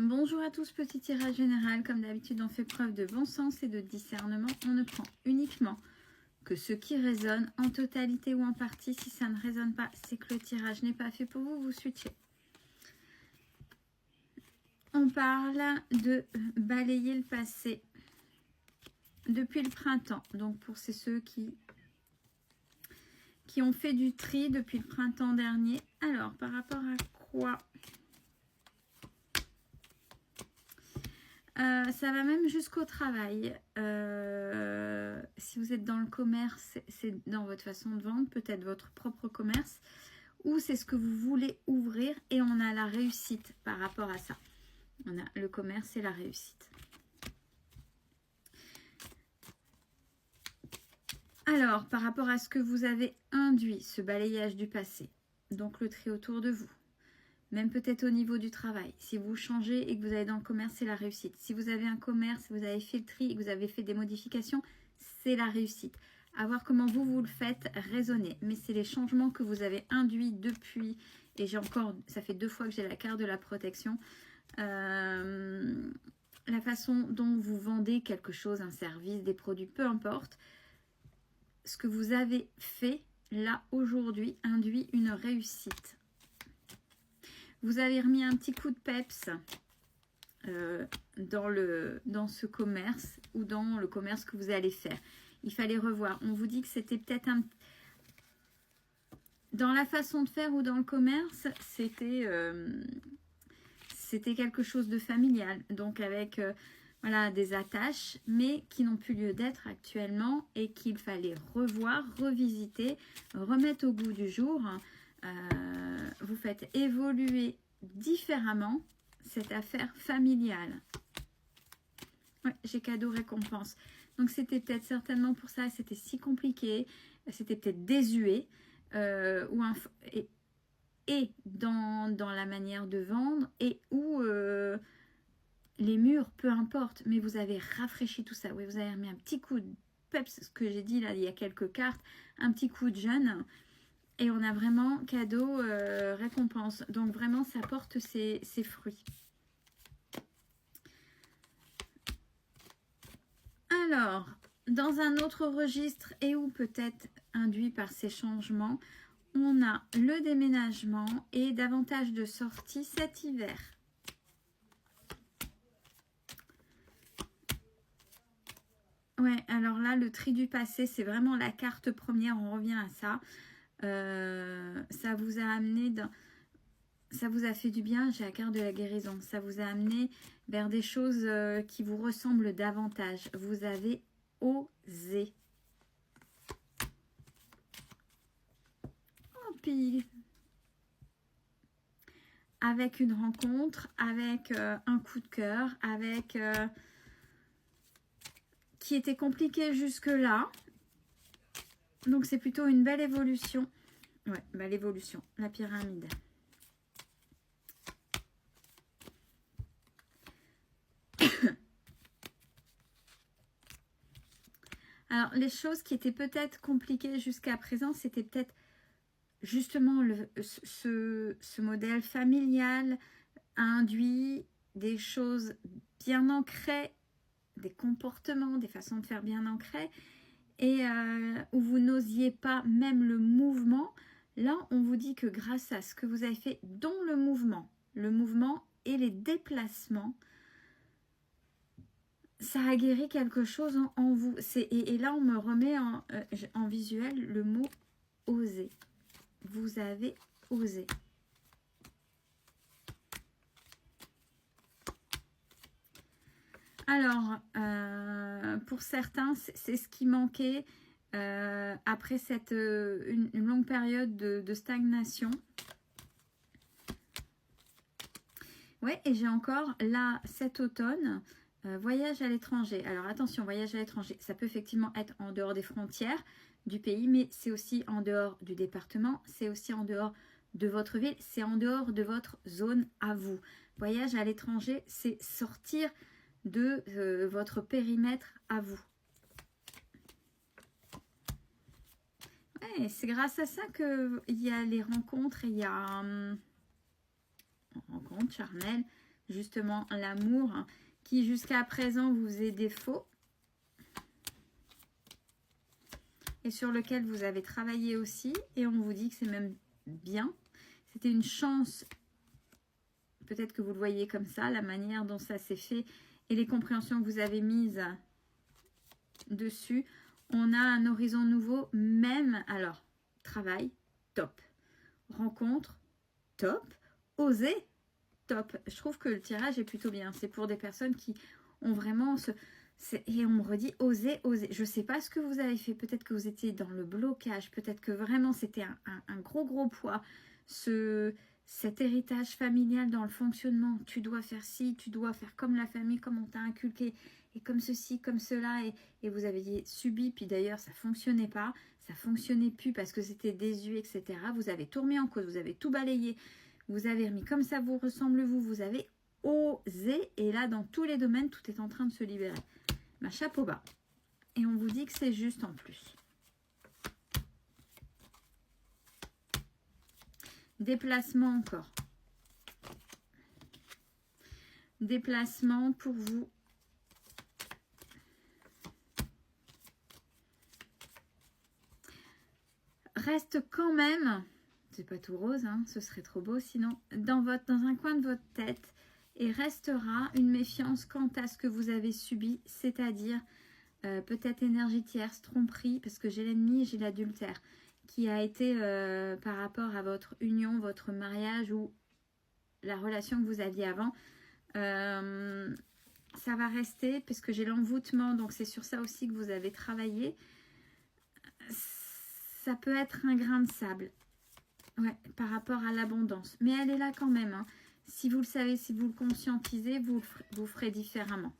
Bonjour à tous, petit tirage général. Comme d'habitude, on fait preuve de bon sens et de discernement. On ne prend uniquement que ce qui résonne en totalité ou en partie. Si ça ne résonne pas, c'est que le tirage n'est pas fait pour vous. Vous switchez. On parle de balayer le passé depuis le printemps. Donc pour ceux qui ont fait du tri depuis le printemps dernier. Alors, par rapport à quoi? Ça va même jusqu'au travail. Si vous êtes dans le commerce, c'est dans votre façon de vendre, peut-être votre propre commerce, ou c'est ce que vous voulez ouvrir et on a la réussite par rapport à ça. On a le commerce et la réussite. Alors, par rapport à ce que vous avez induit, ce balayage du passé, donc le tri autour de vous, même peut-être au niveau du travail. Si vous changez et que vous allez dans le commerce, c'est la réussite. Si vous avez un commerce, vous avez fait le tri et que vous avez fait des modifications, c'est la réussite. À voir comment vous le faites résonner. Mais c'est les changements que vous avez induits depuis. Et j'ai encore, ça fait 2 fois que j'ai la carte de la protection. La façon dont vous vendez quelque chose, un service, des produits, peu importe. Ce que vous avez fait là aujourd'hui induit une réussite. Vous avez remis un petit coup de peps dans ce commerce ou dans le commerce que vous allez faire. Il fallait revoir. On vous dit que c'était peut-être dans la façon de faire ou dans le commerce, c'était quelque chose de familial. Donc avec voilà, des attaches, mais qui n'ont plus lieu d'être actuellement et qu'il fallait revoir, revisiter, remettre au goût du jour. Vous faites évoluer différemment cette affaire familiale. Ouais, j'ai cadeau récompense. Donc c'était peut-être certainement pour ça, c'était si compliqué, c'était peut-être désuet, et dans la manière de vendre, et où les murs, peu importe, mais vous avez rafraîchi tout ça. Oui, vous avez remis un petit coup de peps, ce que j'ai dit là, il y a quelques cartes, un petit coup de jeûne. Et on a vraiment cadeau, récompense. Donc vraiment, ça porte ses fruits. Alors, dans un autre registre, et où peut-être induit par ces changements, on a le déménagement et davantage de sorties cet hiver. Ouais, alors là, le tri du passé, c'est vraiment la carte première, on revient à ça. Ça vous a amené ça vous a fait du bien, j'ai la carte de la guérison. Ça vous a amené vers des choses qui vous ressemblent davantage. Vous avez osé. Oh, puis avec une rencontre, avec un coup de cœur, avec qui était compliqué jusque-là. Donc c'est plutôt une belle évolution. Ouais, belle évolution, la pyramide. Alors, les choses qui étaient peut-être compliquées jusqu'à présent, c'était peut-être justement ce modèle familial induit des choses bien ancrées, des comportements, des façons de faire bien ancrées, et où vous n'osiez pas même le mouvement. Là, on vous dit que grâce à ce que vous avez fait, dont le mouvement et les déplacements, ça a guéri quelque chose en vous. Et là, on me remet en visuel le mot « oser ». Vous avez osé. Alors, pour certains, c'est ce qui manquait après une longue période de stagnation. Ouais, et j'ai encore là, cet automne, voyage à l'étranger. Alors attention, voyage à l'étranger, ça peut effectivement être en dehors des frontières du pays, mais c'est aussi en dehors du département, c'est aussi en dehors de votre ville, c'est en dehors de votre zone à vous. Voyage à l'étranger, c'est sortir de votre périmètre à vous. Ouais, c'est grâce à ça qu'il y a les rencontres, il y a rencontres charnelles. justement l'amour qui jusqu'à présent vous faisait défaut et sur lequel vous avez travaillé aussi, et on vous dit que c'est même bien. C'était une chance, peut-être que vous le voyez comme ça, la manière dont ça s'est fait et les compréhensions que vous avez mises dessus. On a un horizon nouveau, même, alors, travail, top. Rencontre, top. Oser, top. Je trouve que le tirage est plutôt bien. C'est pour des personnes qui ont vraiment et on me redit oser, oser. Je ne sais pas ce que vous avez fait. Peut-être que vous étiez dans le blocage. Peut-être que vraiment c'était un gros poids. Cet héritage familial dans le fonctionnement. Tu dois faire ci, tu dois faire comme la famille, comme on t'a inculqué. Et comme ceci, comme cela. Et vous avez subi. Puis d'ailleurs, ça ne fonctionnait pas. Ça ne fonctionnait plus parce que c'était désuet, etc. Vous avez tout remis en cause. Vous avez tout balayé. Vous avez remis comme ça vous ressemble vous. Vous avez osé. Et là, dans tous les domaines, tout est en train de se libérer. Ma chapeau bas. Et on vous dit que c'est juste en plus. Déplacement encore. Déplacement pour vous. Reste quand même, c'est pas tout rose, hein, ce serait trop beau sinon, dans un coin de votre tête, et restera une méfiance quant à ce que vous avez subi, c'est-à-dire peut-être énergie tierce, tromperie, parce que j'ai l'ennemi et j'ai l'adultère, qui a été par rapport à votre union, votre mariage ou la relation que vous aviez avant. Ça va rester, parce que j'ai l'envoûtement, donc c'est sur ça aussi que vous avez travaillé. Ça peut être un grain de sable, ouais, par rapport à l'abondance. Mais elle est là quand même, hein. Si vous le savez, si vous le conscientisez, vous ferez différemment.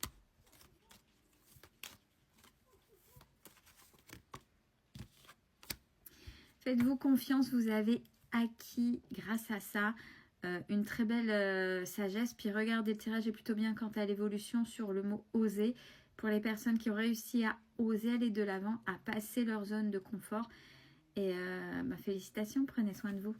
Faites-vous confiance, vous avez acquis grâce à ça une très belle sagesse. Puis regardez, le tirage est plutôt bien quant à l'évolution sur le mot oser. Pour les personnes qui ont réussi à oser aller de l'avant, à passer leur zone de confort. Et félicitations, prenez soin de vous.